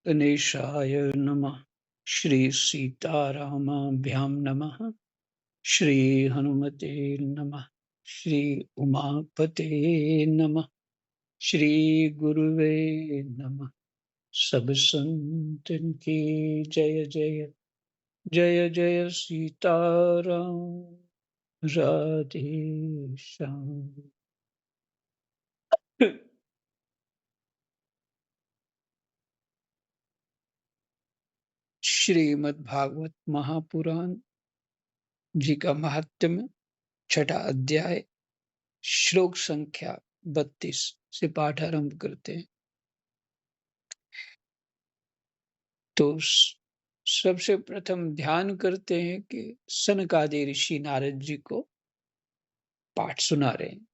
गणेशाय नमः। श्री सीतारामाभ्यां नमः। श्री हनुमते नमः। श्री उमापते नमः। श्री गुरुवे नमः। सब संतन की जय जय। जय जय सीताराम। राधे श्याम। श्रीमद् भागवत महापुराण जी का महात्म्य, छठा अध्याय, श्लोक संख्या 32 से पाठ आरंभ करते हैं। तो सबसे प्रथम ध्यान करते हैं कि सनकादि ऋषि नारद जी को पाठ सुना रहे हैं।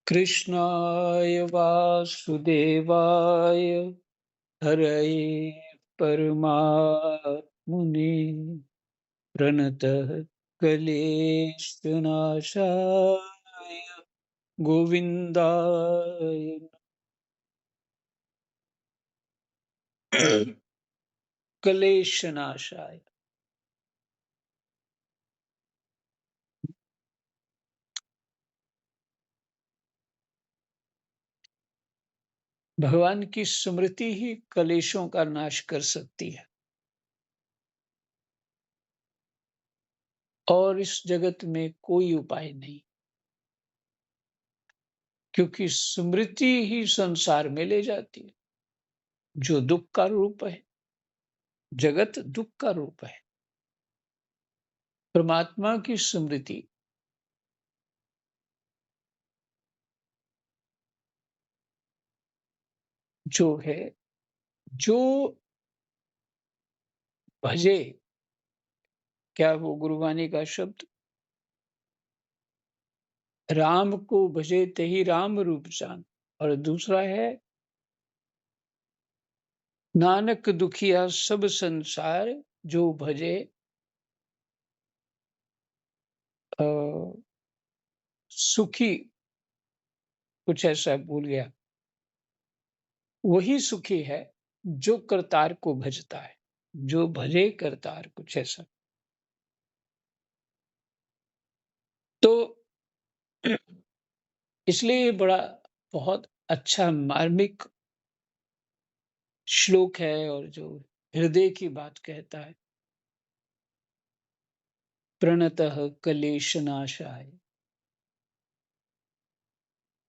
कृष्णाय वासुदेवाय हरये परमात्मने प्रणतः क्लेशनाशाय गोविंदाय क्लेशनाशाय। भगवान की स्मृति ही कलेशों का नाश कर सकती है, और इस जगत में कोई उपाय नहीं, क्योंकि स्मृति ही संसार में ले जाती है, जो दुख का रूप है। जगत दुख का रूप है। परमात्मा की स्मृति जो है, जो भजे, क्या वो गुरुवाणी का शब्द, राम को भजे ते ही राम रूप जान। और दूसरा है, नानक दुखिया सब संसार जो भजे अ, सुखी, कुछ ऐसा भूल गया। वही सुखी है जो करतार को भजता है, जो भजे करतार, कुछ ऐसा। तो इसलिए ये बड़ा बहुत अच्छा मार्मिक श्लोक है, और जो हृदय की बात कहता है। प्रणतः क्लेशनाशाय,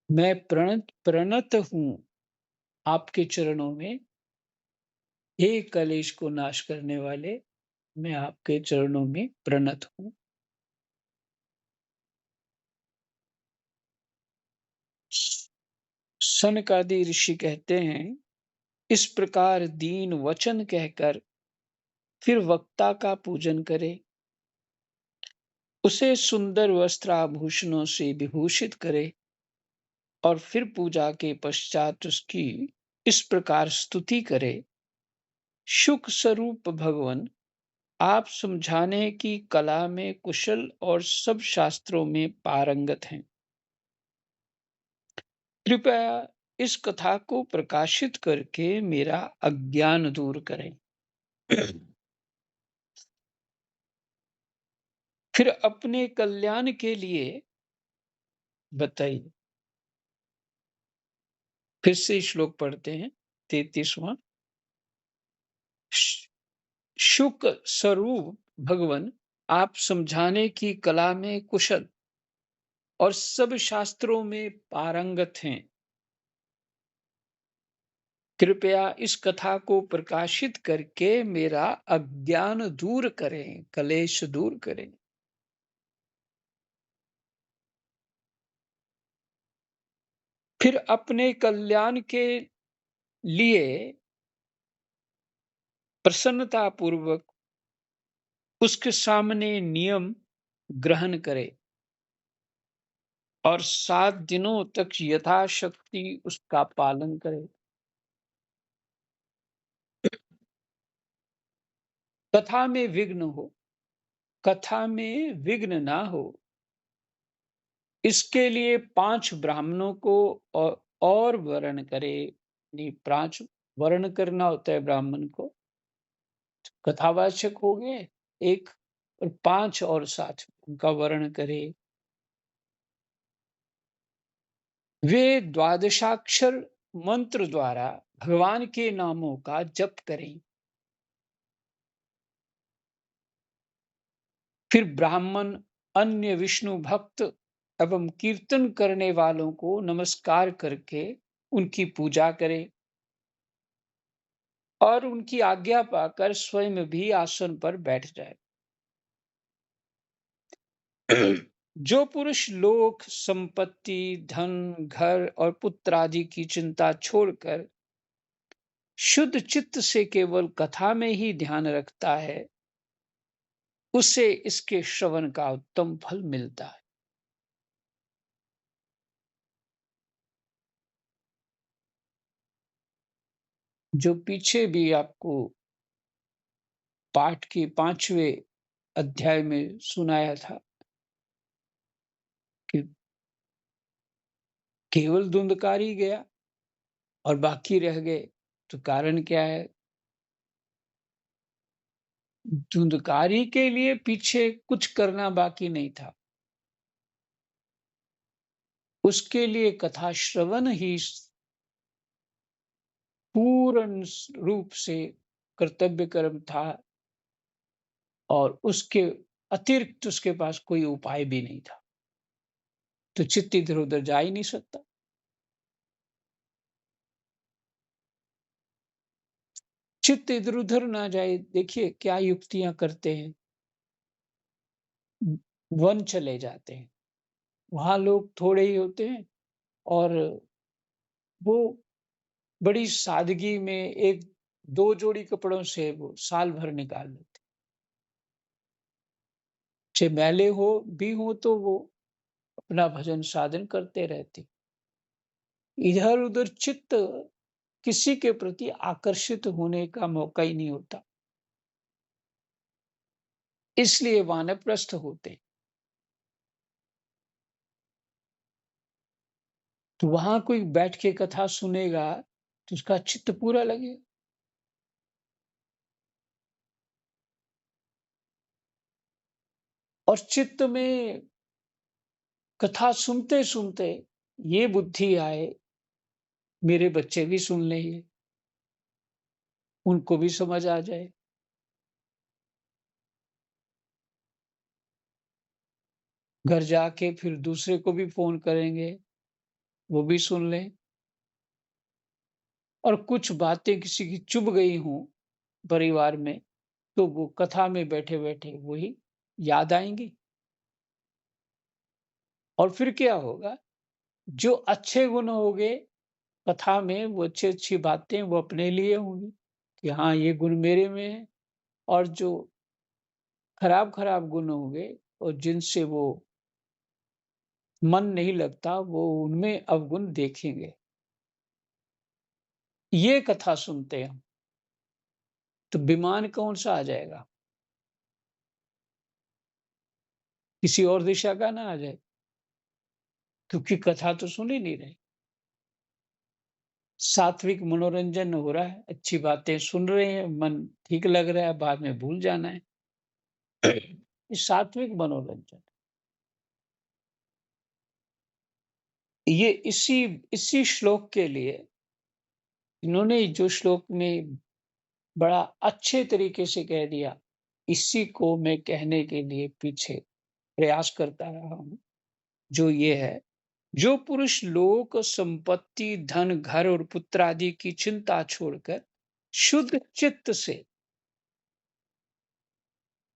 मैं प्रणत हूं आपके चरणों में। हे कलेश को नाश करने वाले, मैं आपके चरणों में प्रणत हूं। सनकादि ऋषि कहते हैं, इस प्रकार दीन वचन कहकर फिर वक्ता का पूजन करे, उसे सुंदर वस्त्राभूषणों से विभूषित करे, और फिर पूजा के पश्चात उसकी इस प्रकार स्तुति करे। शुक स्वरूप भगवान, आप समझाने की कला में कुशल और सब शास्त्रों में पारंगत हैं। कृपया इस कथा को प्रकाशित करके मेरा अज्ञान दूर करें। फिर अपने कल्याण के लिए बताइए। फिर से श्लोक पढ़ते हैं, 33वां। शुक स्वरूप भगवान, आप समझाने की कला में कुशल और सब शास्त्रों में पारंगत हैं। कृपया इस कथा को प्रकाशित करके मेरा अज्ञान दूर करें, कलेश दूर करें। फिर अपने कल्याण के लिए प्रसन्नता पूर्वक उसके सामने नियम ग्रहण करे, और 7 दिनों तक यथाशक्ति उसका पालन करे। कथा में विघ्न हो, कथा में विघ्न ना हो, इसके लिए 5 ब्राह्मणों को औ और वर्ण करे, नहीं 5 वर्ण करना होता है ब्राह्मण को, कथावाचक हो गए 1 और 5 और साथ उनका वर्ण करे। वे द्वादशाक्षर मंत्र द्वारा भगवान के नामों का जप करें। फिर ब्राह्मण अन्य विष्णु भक्त एवं कीर्तन करने वालों को नमस्कार करके उनकी पूजा करें और उनकी आज्ञा पाकर स्वयं भी आसन पर बैठ जाए। जो पुरुष लोक संपत्ति, धन, घर और पुत्र आदि की चिंता छोड़कर शुद्ध चित्त से केवल कथा में ही ध्यान रखता है, उसे इसके श्रवण का उत्तम फल मिलता है। जो पीछे भी आपको पाठ के 5वें अध्याय में सुनाया था कि केवल धुंधकारी गया और बाकी रह गए, तो कारण क्या है? धुंधकारी के लिए पीछे कुछ करना बाकी नहीं था। उसके लिए कथा श्रवण ही पूर्ण रूप से कर्तव्य कर्म था और उसके अतिरिक्त उसके पास कोई उपाय भी नहीं था। तो चित्त इधर-उधर जा ही नहीं सकता। चित्त इधर-उधर ना जाए, देखिए क्या युक्तियाँ करते हैं। वन चले जाते हैं, वहाँ लोग थोड़े ही होते हैं और वो बड़ी सादगी में 1-2 जोड़ी कपड़ों से वो साल भर निकाल लेते। चाहे मैले भी हो तो वो अपना भजन साधन करते रहते। इधर-उधर चित्त किसी के प्रति आकर्षित होने का मौका ही नहीं होता। इसलिए वानप्रस्थ होते। तो वहाँ कोई बैठ के कथा सुनेगा, तो उसका चित्त पूरा लगेगा। और चित्त में कथा सुनते-सुनते ये बुद्धि आए, मेरे बच्चे भी सुन लें ये, उनको भी समझ आ जाए। घर जाके फिर दूसरे को भी फ़ोन करेंगे, वो भी सुन लें और कुछ बातें किसी की चुभ गई हों परिवार में, तो वो कथा में बैठे-बैठे वही याद आएँगी। और फिर क्या होगा, जो अच्छे गुण होंगे कथा में, वो अच्छी-अच्छी बातें वो अपने लिए होंगी कि हाँ, ये गुण मेरे में है। और जो खराब-खराब गुण होंगे और जिनसे वो मन नहीं लगता, वो उनमें अवगुण देखेंगे। ये कथा सुनते हैं, तो विमान कौन-सा आ जाएगा? किसी और दिशा का ना आ जाए, क्योंकि कथा तो सुन ही नहीं रहे। सात्विक मनोरंजन हो रहा है, अच्छी बातें सुन रहे हैं, मन ठीक लग रहा है, बाद में भूल जाना है। ये सात्विक मनोरंजन। ये इसी श्लोक के लिए इन्होंने जो श्लोक में बड़ा अच्छे तरीके से कह दिया, इसी को मैं कहने के लिए पीछे प्रयास करता रहा हूँ, जो ये है, जो पुरुष लोक संपत्ति, धन, घर और पुत्र आदि की चिंता छोड़कर शुद्ध चित्त से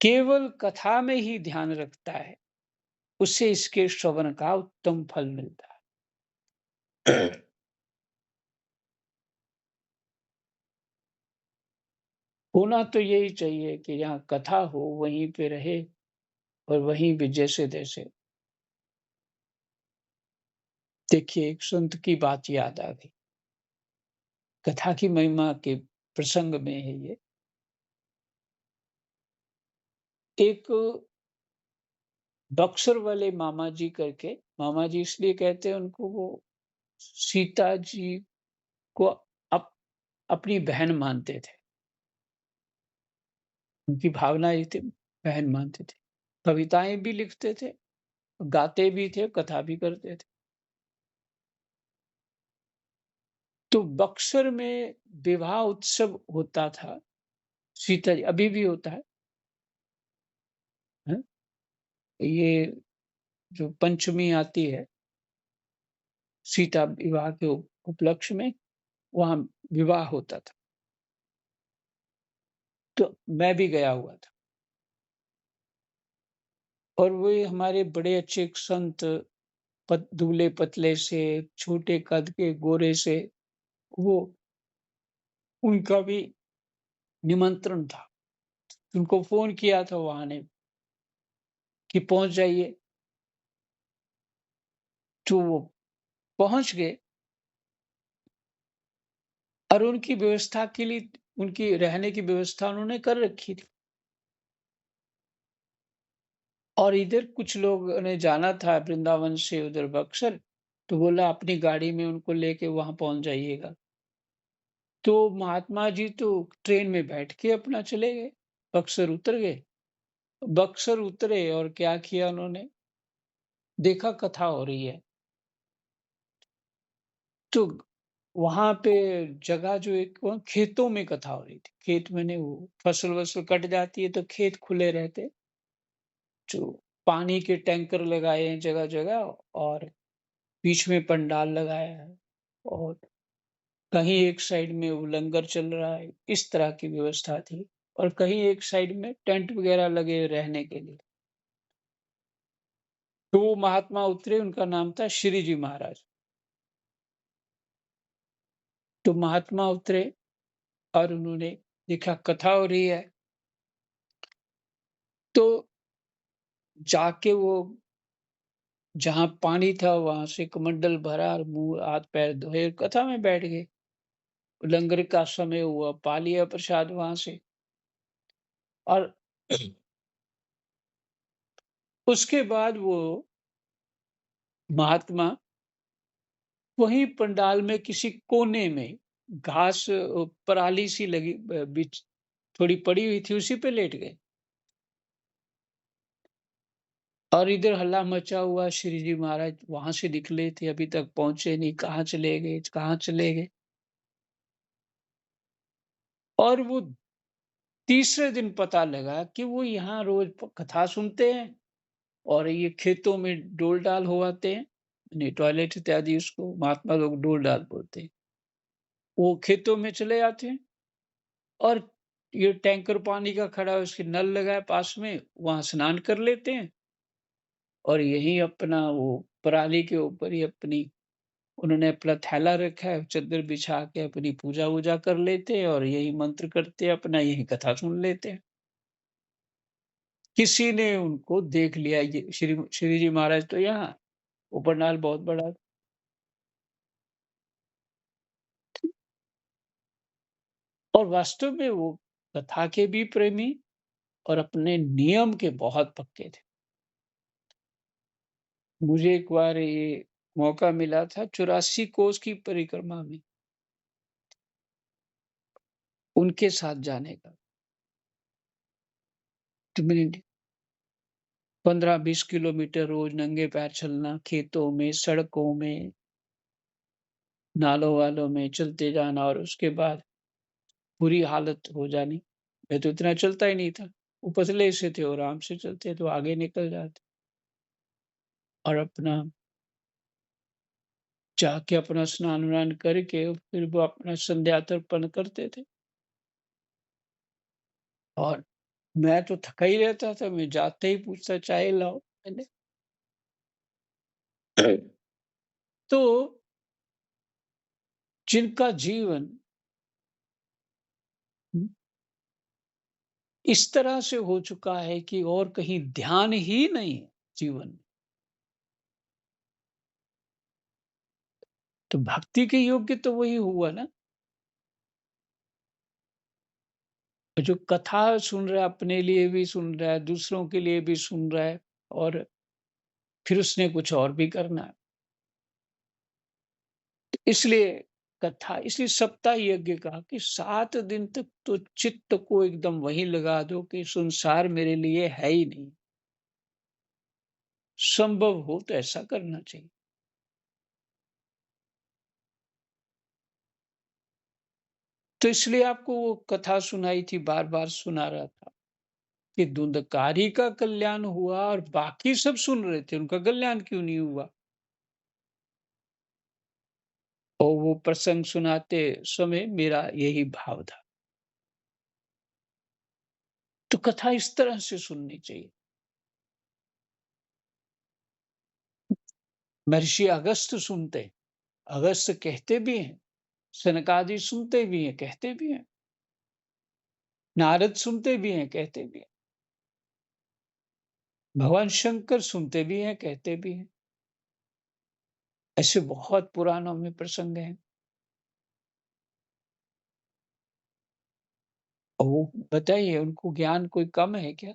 केवल कथा में ही ध्यान रखता है, उसे इसके श्रवण का उत्तम फल मिलता है। होना तो यही चाहिए कि जहाँ कथा हो वहीं पे रहे और वहीं पे जैसे-तैसे। देखिए एक संत की बात याद आ गई। कथा की महिमा के प्रसंग में है ये। एक बक्सर वाले मामा जी करके, मामा जी इसलिए कहते हैं उनको, वो सीता जी को अप अपनी बहन मानते थे। उनकी भावना ये थी, बहन मानते थे। कविताएँ भी लिखते थे, गाते भी थे, कथा भी करते थे। तो बक्सर में विवाह उत्सव होता था, सीता जी अभी भी होता है, हैं? ये जो पंचमी आती है, सीता विवाह के उपलक्ष्य में वहाँ विवाह होता था। तो मैं भी गया हुआ था और वे हमारे बड़े अच्छे एक संत दुबले-पतले से, छोटे कद के, गोरे से, वो उनका भी निमंत्रण था। उनको फ़ोन किया था वहाँ ने कि पहुँच जाइए, तो वो पहुँच गए और उनकी व्यवस्था के लिए, उनकी रहने की व्यवस्था उन्होंने कर रखी थी। और इधर कुछ लोगों ने जाना था वृंदावन से उधर बक्सर, तो बोला अपनी गाड़ी में उनको लेके वहाँ पहुँच जाइएगा। तो महात्मा जी तो ट्रेन में बैठ के अपना चले गए, बक्सर उतर गए। बक्सर उतरे और क्या किया उन्होंने, देखा कथा हो रही है, तो वहाँ पे जगह जो एक वहाँ खेतों में कथा हो रही थी। खेत मैंने वो फसल-वसल कट जाती है तो खेत खुले रहते, जो पानी के टैंकर लगाए हैं जगह-जगह और बीच में पंडाल लगाया है और कहीं एक साइड में वो लंगर चल रहा है, इस तरह की व्यवस्था थी और कहीं एक साइड में टेंट वगैरह लगे रहने के लिए। तो वो महात्मा उतरे, उनका नाम था श्री जी महाराज। तो महात्मा उतरे और उन्होंने देखा कथा हो रही है, तो जाके वो जहाँ पानी था वहाँ से कमंडल भरा और मुँह हाथ-पैर धोए, कथा में बैठ गए। लंगर का समय हुआ, पा लिया प्रसाद वहाँ से और उसके बाद वो महात्मा वहीं पंडाल में किसी कोने में घास पराली सी लगी बिछ थोड़ी पड़ी हुई थी, उसी पे लेट गए और इधर हल्ला मचा हुआ, श्री जी महाराज वहाँ से निकले थे, अभी तक पहुँचे नहीं, कहाँ चले गए, कहाँ चले गए? और वो तीसरे दिन पता लगा कि वो यहाँ रोज़ प कथा सुनते हैं और ये खेतों में डोल-डाल हो आते हैं, नहीं टॉयलेट इत्यादि उसको महात्मा लोग डोल-डाल बोलते हैं। वो खेतों में चले जाते हैं और ये टैंकर पानी का खड़ा है, उसके नल लगा है पास में, वहाँ स्नान कर लेते हैं और यहीं अपना वो पराली के ऊपर ही अपनी उन्होंने अपना थैला रखा है, चद्दर बिछा के अपनी पूजा-वूजा कर लेते हैं और यही मंत्र करते हैं, अपना यही कथा सुन लेते हैं। किसी ने उनको देख लिया, ये श्री जी महाराज तो यहाँ, वो पंडाल बहुत बड़ा और वास्तव में वो कथा के भी प्रेमी और अपने नियम के बहुत पक्के थे। मुझे एक बार ये मौका मिला था 84 कोस की परिक्रमा में उनके साथ जाने का। तो मैंने 15-20 किलोमीटर रोज़ नंगे पैर चलना, खेतों में, सड़कों में, नालों-वालों में चलते जाना और उसके बाद बुरी हालत हो जानी। मैं तो इतना चलता ही नहीं था। वो पतले से थे और आराम से चलते तो आगे निकल जाते और अपना जाके अपना स्नान-वान करके फिर वो अपना संध्या तर्पण करते थे और मैं तो थका ही रहता था, मैं जाते ही पूछता चाय लाओ? मैंने तो जिनका जीवन इस तरह से हो चुका है कि और कहीं ध्यान ही नहीं है जीवन में, तो भक्ति के योग्य तो वही हुआ ना, जो कथा सुन रहा है, अपने लिए भी सुन रहा है, दूसरों के लिए भी सुन रहा है और फिर उसने कुछ और भी करना है। इसलिए इसलिए सप्ताह यज्ञ कहा कि 7 दिन तक तो चित्त को एकदम वहीं लगा दो कि संसार मेरे लिए है ही नहीं। संभव हो तो ऐसा करना चाहिए। तो इसलिए आपको वो कथा सुनाई थी, बार-बार सुना रहा था कि धुंधकारी का कल्याण हुआ और बाकी सब सुन रहे थे, उनका कल्याण क्यों नहीं हुआ? और वो प्रसंग सुनाते समय मेरा यही भाव था। तो कथा इस तरह से सुननी चाहिए। महर्षि अगस्त्य सुनते, अगस्त्य कहते भी हैं, सनकादि सुनते भी हैं, कहते भी हैं, नारद सुनते भी हैं, कहते भी हैं, भगवान शंकर सुनते भी हैं, कहते भी हैं। ऐसे बहुत पुराणों में प्रसंग हैं। और वो बताइए उनको ज्ञान कोई कम है क्या?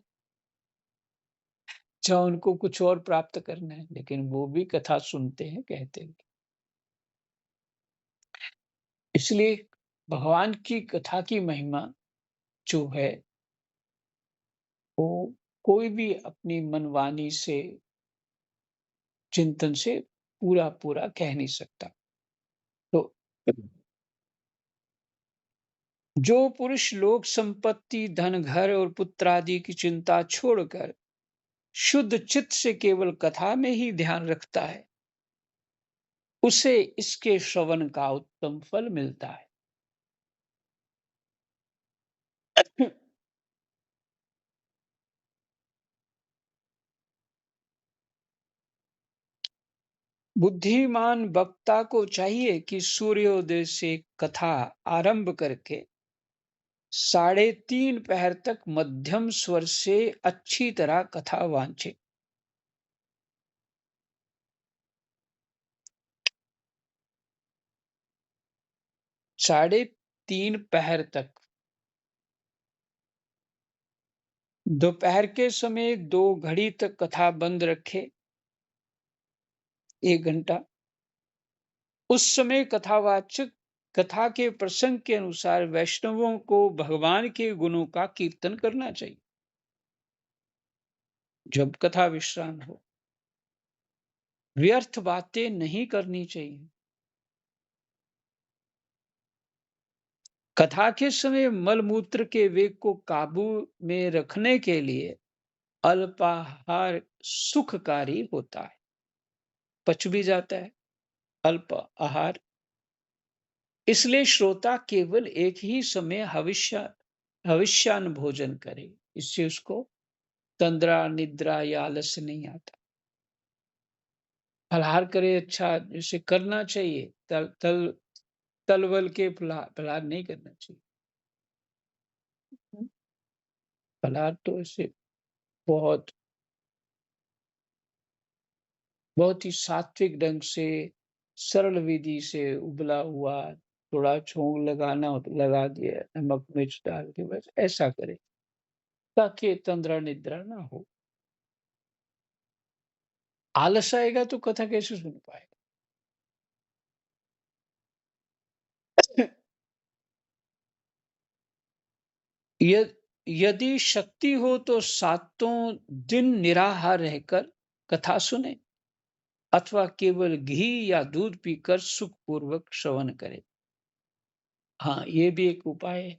अच्छा उनको कुछ और प्राप्त करना है, लेकिन वो भी कथा सुनते हैं, कहते हैं। इसलिए भगवान की कथा की महिमा जो है, वो कोई भी अपनी मनवानी से, चिंतन से पूरा-पूरा कह नहीं सकता। तो जो पुरुष लोक संपत्ति, धन, घर और पुत्र आदि की चिंता छोड़कर शुद्ध चित्त से केवल कथा में ही ध्यान रखता है, उसे इसके श्रवण का उत्तम फल मिलता है। बुद्धिमान वक्ता को चाहिए कि सूर्योदय से कथा आरंभ करके 3:30 पहर तक मध्यम स्वर से अच्छी तरह कथा वांछे। 3:30 पहर तक, दोपहर के समय 2 घड़ी तक कथा बंद रखे, 1 घंटा। उस समय कथावाचक कथा के प्रसंग के अनुसार वैष्णवों को भगवान के गुणों का कीर्तन करना चाहिए। जब कथा विश्राम हो, व्यर्थ बातें नहीं करनी चाहिए। कथा के समय मल-मूत्र के वेग को काबू में रखने के लिए अल्पाहार सुखकारी होता है, पच भी जाता है अल्प आहार। इसलिए श्रोता केवल एक ही समय हविष्यान्न भोजन करे। इससे उसको तंद्रा, निद्रा या आलस्य नहीं आता। फलाहार करे, अच्छा जैसे करना चाहिए, तल तल तल-वल के फलाहार नहीं करना चाहिए। फलाहार तो ऐसे बहुत बहुत ही सात्विक ढंग से, सरल विधि से उबला हुआ, थोड़ा छोंक लगाना हो तो लगा दिया, नमक मिर्च डाल के बस ऐसा करें, ताकि तंद्रा निद्रा ना हो। आलस आएगा तो कथा कैसे सुन पाएगा? य यदि शक्ति हो तो सातों दिन निराहार रहकर कथा सुने, अथवा केवल घी या दूध पीकर सुखपूर्वक श्रवण करे। हाँ, ये भी एक उपाय है।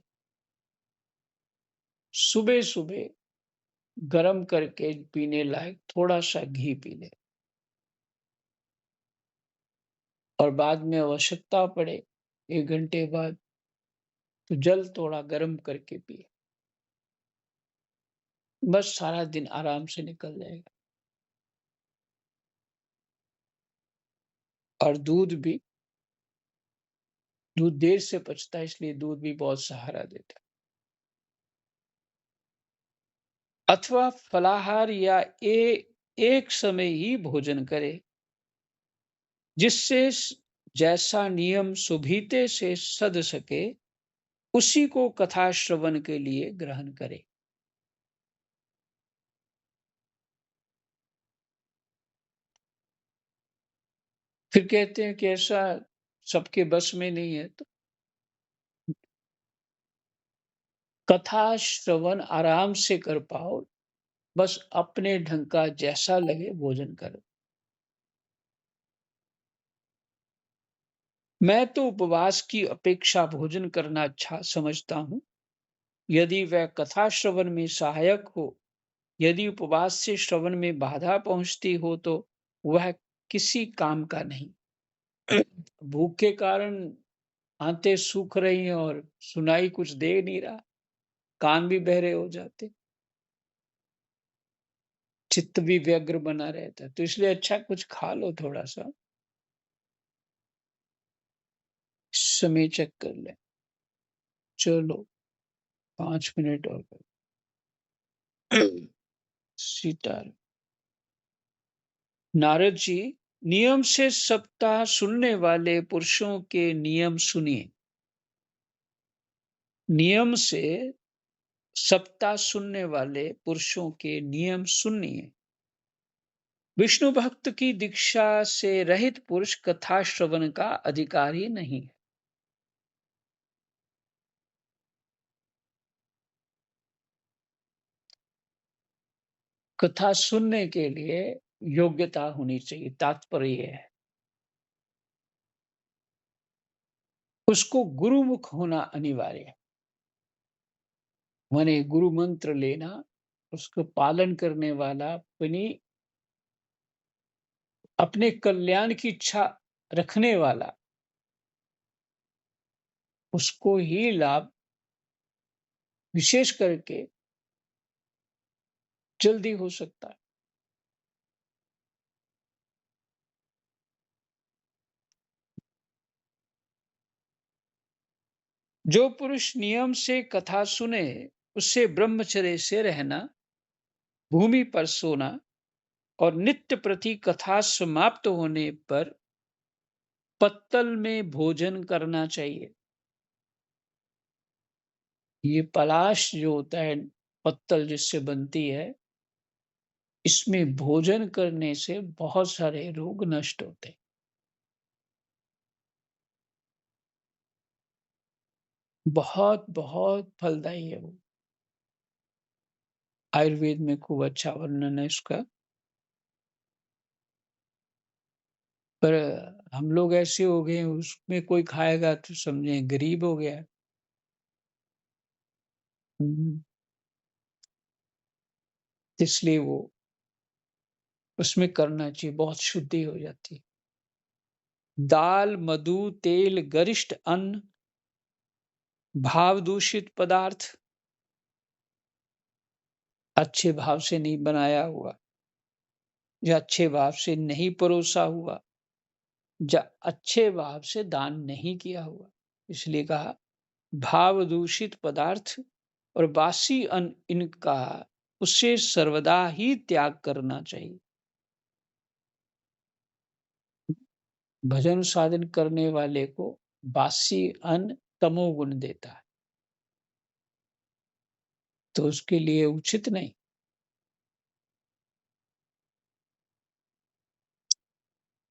सुबह-सुबह गरम करके पीने लायक थोड़ा-सा घी पी लें और बाद में आवश्यकता पड़े 1 घंटे बाद तो जल थोड़ा गरम करके पिए। बस सारा दिन आराम से निकल जाएगा। और दूध देर से पचता है, इसलिए दूध भी बहुत सहारा देता है। अथवा फलाहार या एक समय ही भोजन करे, जिससे जैसा नियम सुभीते से सध सके, उसी को कथा श्रवण के लिए ग्रहण करे। फिर कहते हैं कि ऐसा सबके बस में नहीं है, तो कथा श्रवण आराम से कर पाओ, बस अपने ढंग का जैसा लगे भोजन करो। मैं तो उपवास की अपेक्षा भोजन करना अच्छा समझता हूँ, यदि वह कथा श्रवण में सहायक हो। यदि उपवास से श्रवण में बाधा पहुंचती हो तो वह किसी काम का नहीं। भूख के कारण आंतें सूख रही हैं और सुनाई कुछ दे नहीं रहा, कान भी बहरे हो जाते, चित्त भी व्यग्र बना रहता है, तो इसलिए अच्छा कुछ खा लो थोड़ा सा। समय चेक कर ले। चलो 5 मिनट और सीतार। नारद जी, नियम से सप्ताह सुनने वाले पुरुषों के नियम सुनिए। नियम से सप्ताह सुनने वाले पुरुषों के नियम सुनिए। विष्णु भक्त की दीक्षा से रहित पुरुष कथा श्रवण का अधिकारी नहीं है। कथा सुनने के लिए योग्यता होनी चाहिए, तात्पर्य है उसको गुरुमुख होना अनिवार्य है। माने गुरु मंत्र लेना, उसको पालन करने वाला, अपने कल्याण की इच्छा रखने वाला, उसको ही लाभ विशेष करके जल्दी हो सकता है। जो पुरुष नियम से कथा सुने, उससे ब्रह्मचर्य से रहना, भूमि पर सोना और नित्य प्रति कथा समाप्त होने पर पत्तल में भोजन करना चाहिए। ये पलाश जो होता है, पत्तल जिससे बनती है, इसमें भोजन करने से बहुत सारे रोग नष्ट होते हैं। बहुत बहुत फलदायी है वो। आयुर्वेद में खूब अच्छा वर्णन है इसका। पर हम लोग ऐसे हो गए, उसमें कोई खाएगा तो समझे गरीब हो गया। हम्म, इसलिए वो उसमें करना चाहिए, बहुत शुद्धि हो जाती है। दाल, मधु, तेल, गरिष्ठ अन्न, भाव दूषित पदार्थ, अच्छे भाव से नहीं बनाया हुआ, या अच्छे भाव से नहीं परोसा हुआ, या अच्छे भाव से दान नहीं किया हुआ। इसलिए कहा भाव दूषित पदार्थ और बासी अन्न, इनका उससे सर्वदा ही त्याग करना चाहिए। भजन साधन करने वाले को बासी अन्न तमोगुण देता है, तो उसके लिए उचित नहीं।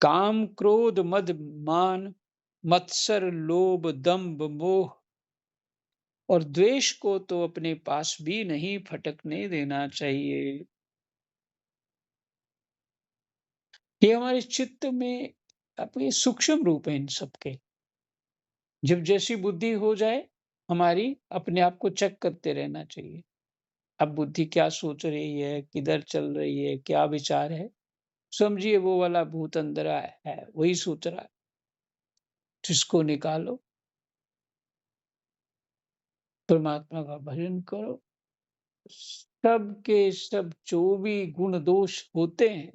काम, क्रोध, मद, मान, मत्सर, लोभ, दंभ, मोह और द्वेष को तो अपने पास भी नहीं फटकने देना चाहिए। ये हमारे चित्त में अपने सूक्ष्म रूप है इन सबके। जब जैसी बुद्धि हो जाए हमारी, अपने आप को चेक करते रहना चाहिए। अब बुद्धि क्या सोच रही है, किधर चल रही है, क्या विचार है, समझिए वो वाला भूत अंदर है, वही सोच रहा है, जिसको निकालो, परमात्मा का भजन करो। सब के सब जो भी गुण दोष होते हैं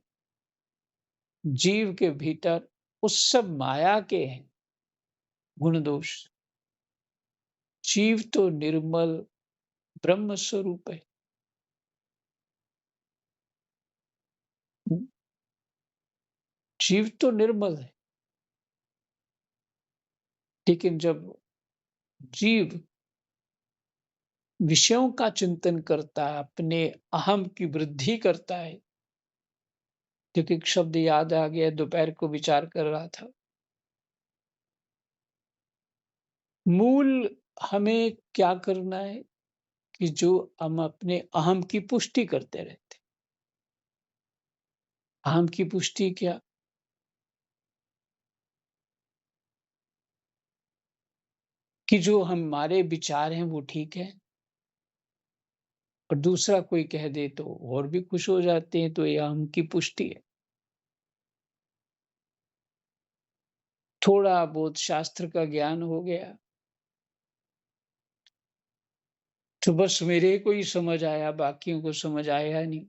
जीव के भीतर, उस सब माया के हैं गुण दोष। जीव तो निर्मल ब्रह्म स्वरूप है। जीव तो निर्मल है, लेकिन जब जीव विषयों का चिंतन करता है, अपने अहम की वृद्धि करता है, क्योंकि एक शब्द याद आ गया, दोपहर को विचार कर रहा था। मूल हमें क्या करना है कि जो हम अपने अहम की पुष्टि करते रहते हैं। अहम की पुष्टि क्या? कि जो हमारे विचार हैं वो ठीक है, और दूसरा कोई कह दे तो और भी खुश हो जाते हैं, तो ये अहम की पुष्टि है। थोड़ा बहुत शास्त्र का ज्ञान हो गया, तो बस मेरे को ही समझ आया, बाकियों को समझ आया नहीं,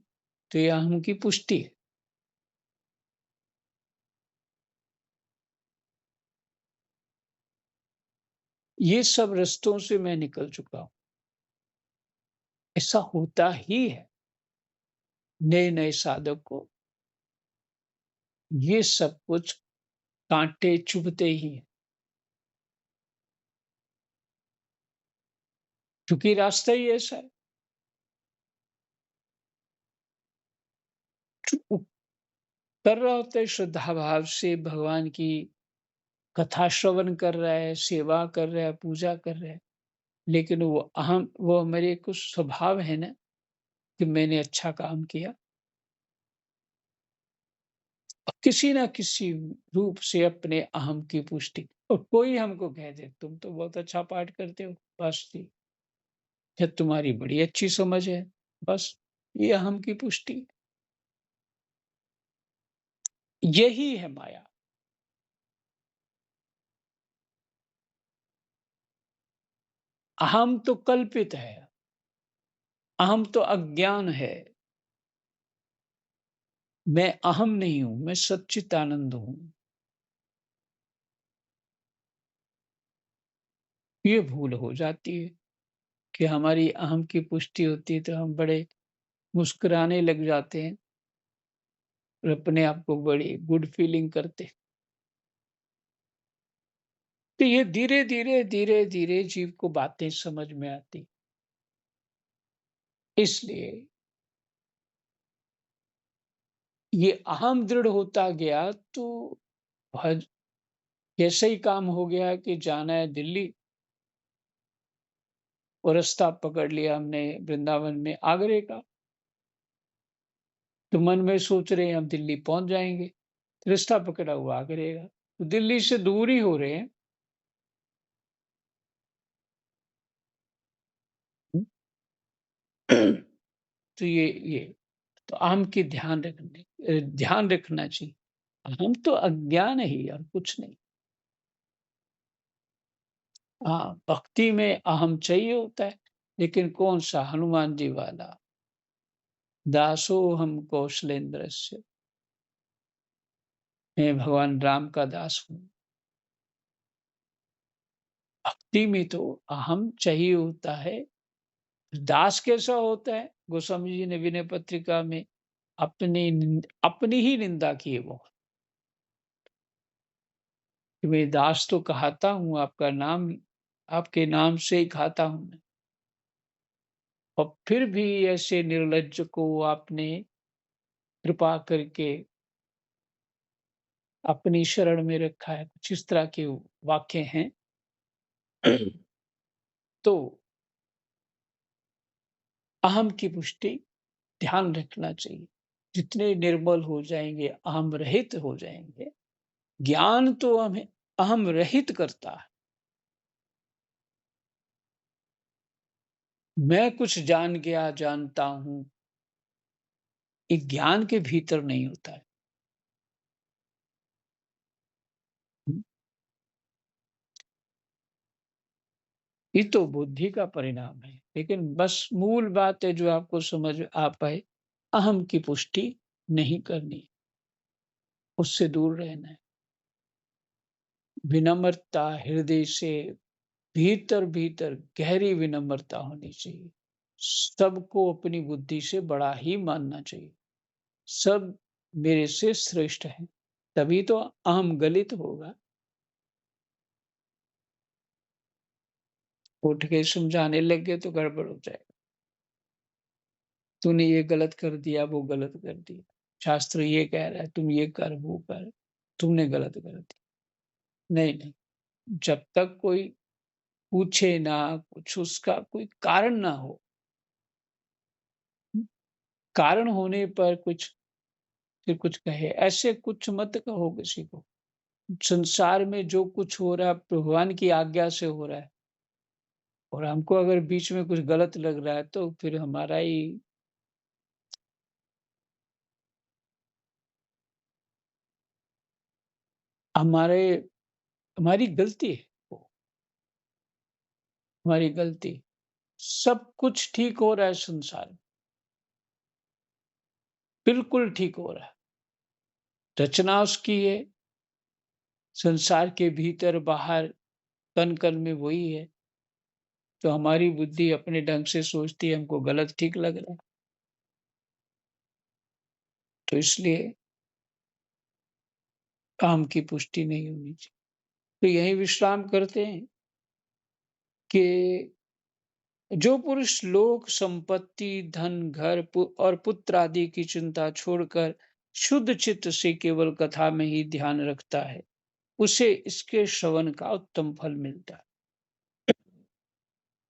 तो ये अहम की पुष्टि है। ये सब रास्तों से मैं निकल चुका हूँ। ऐसा होता ही है। नए-नए साधक को ये सब कुछ काँटे चुभते ही हैं, क्योंकि रास्ता ही ऐसा है। जो कर रहा होता है श्रद्धा भाव से, भगवान की कथा श्रवण कर रहा है, सेवा कर रहा है, पूजा कर रहा है, लेकिन वो मेरे कुछ स्वभाव है ना कि मैंने अच्छा काम किया, और किसी ना किसी रूप से अपने अहम की पुष्टि, और कोई हमको कह दे तुम तो बहुत अच्छा पाठ करते हो, बस जी, या तुम्हारी बड़ी अच्छी समझ है, बस ये अहम की पुष्टि। यही है माया। अहम तो कल्पित है, अहम तो अज्ञान है। मैं अहम नहीं हूं, मैं सच्चिदानंद हूं। ये भूल हो जाती है कि हमारी अहम की पुष्टि होती है, तो हम बड़े मुस्कुराने लग जाते हैं और अपने आप को बड़ी गुड फीलिंग करते हैं। तो ये धीरे-धीरे जीव को बातें समझ में आती। इसलिए ये अहम दृढ़ होता गया, तो हज ऐसा ही काम हो गया कि जाना है दिल्ली, और रास्ता पकड़ लिया हमने वृंदावन में आगरे का। तो मन में सोच रहे हैं हम दिल्ली पहुंच जाएंगे, तो रास्ता पकड़ा हुआ आगरे का, तो दिल्ली से दूर ही हो रहे हैं। तो ये तो अहम की ध्यान रखना चाहिए। अहम तो अज्ञान है ही और कुछ नहीं। हाँ, भक्ति में अहम चाहिए होता है, लेकिन कौन-सा? हनुमान जी वाला, दासोहम कौशलेंद्रस्य, मैं भगवान राम का दास हूँ। भक्ति में तो अहम चाहिए होता है। दास कैसा होता है? गोस्वामी जी ने विनय पत्रिका में अपनी ही निंदा की है वो, कि मैं दास तो कहाता हूँ, आपका नाम आपके नाम से ही खाता हूँ मैं, और फिर भी ऐसे निर्लज्ज को आपने कृपा करके अपनी शरण में रखा है। कुछ इस तरह के वाक्य हैं। तो अहम की पुष्टि ध्यान रखना चाहिए। जितने निर्मल हो जाएँगे, अहम रहित हो जाएँगे, ज्ञान तो हमें अहम रहित करता है। मैं कुछ जान गया, जानता हूँ, ये ज्ञान के भीतर नहीं होता है। हुँ, ये तो बुद्धि का परिणाम है। लेकिन बस मूल बात है जो आपको समझ आ पाए, अहम की पुष्टि नहीं करनी, उससे दूर रहना है। विनम्रता हृदय से भीतर-भीतर गहरी विनम्रता होनी चाहिए। सबको अपनी बुद्धि से बड़ा ही मानना चाहिए। सब मेरे से श्रेष्ठ हैं, तभी तो अहम गलित होगा। उठ के समझाने लग गए तो गड़बड़ हो जाएगा। तूने ये गलत कर दिया, वो गलत कर दिया। शास्त्र ये कह रहा है, तुम ये कर, वो कर, तुमने गलत कर दिया। नहीं, नहीं, जब तक कोई पूछे ना, कुछ उसका कोई कारण ना हो, कारण होने पर कुछ फिर कुछ कहे, ऐसे कुछ मत कहो किसी को। संसार में जो कुछ हो रहा है भगवान की आज्ञा से हो रहा है और हमको अगर बीच में कुछ गलत लग रहा है तो फिर हमारे हमारी गलती है वो, हमारी गलती। सब कुछ ठीक हो रहा है संसार में, बिल्कुल ठीक हो रहा है। रचना उसकी है, संसार के भीतर बाहर कण-कण में वही है। तो हमारी बुद्धि अपने ढंग से सोचती है, हमको गलत ठीक लग रहा है। तो इसलिए काम की पुष्टि नहीं होनी चाहिए। तो यहीं विश्राम करते हैं कि जो पुरुष लोक संपत्ति, धन, घर और पुत्र आदि की चिंता छोड़कर शुद्ध चित्त से केवल कथा में ही ध्यान रखता है, उसे इसके श्रवण का उत्तम फल मिलता है।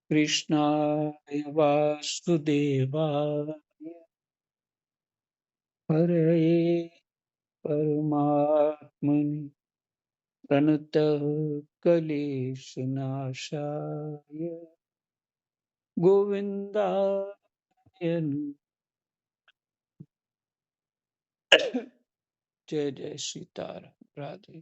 कृष्णाय वासुदेवाय हरये परमात्मने प्रणतः क्लेशनाशाय गोविन्दाय जय जय सीताराम राधे